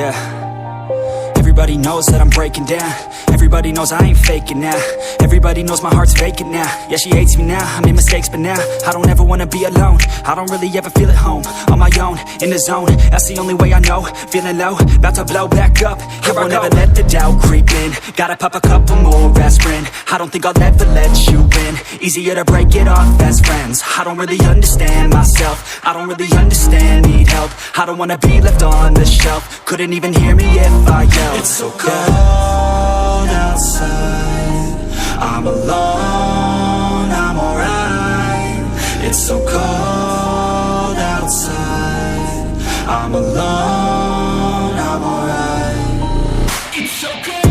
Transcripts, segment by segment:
Yeah. Everybody knows that I'm breaking down. Everybody knows I ain't faking now. Everybody knows my heart's vacant now. Yeah, she hates me now, I made mistakes but now I don't ever wanna be alone. I don't really ever feel at home. On my own, in the zone, that's the only way I know. Feeling low, about to blow back up. Here I won't ever let the doubt creep in. Gotta pop a couple more aspirin. I don't think I'll ever let you in. Easier to break it off best friends. I don't really understand myself. I don't really understand, need help. I don't wanna be left on the shelf. Couldn't even hear me if I yelled. It's so cold outside, I'm alone, I'm alright. It's so cold outside, I'm alone, I'm alright. It's so cold.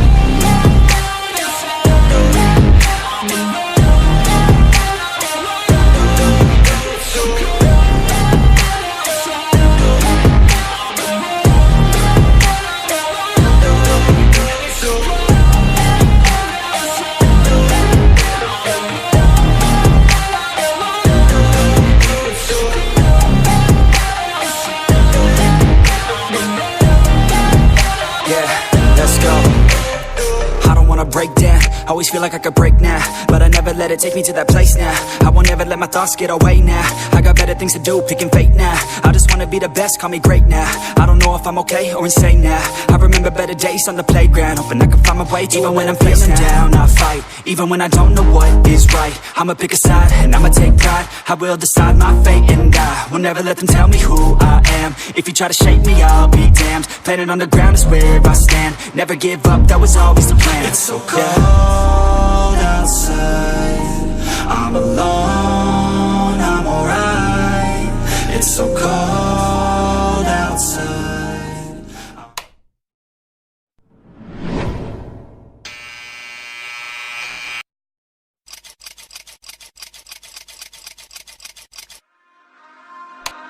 Break down, always feel like I could break now, but I never let it take me to that place now. I won't ever let my thoughts get away now. I got better things to do, picking fate now. I just wanna be the best, call me great now. I don't know if I'm okay or insane now. I remember better days on the playground, hoping I can find my way. Even when I'm feeling down, I fight. Even when I don't know what is right, I'ma pick a side and I'ma take pride. I will decide my fate and I will never let them tell me who I am. If you try to shake me, I'll be damned. Planet on the ground is where I stand. Never give up, that was always the plan. It's so cold outside,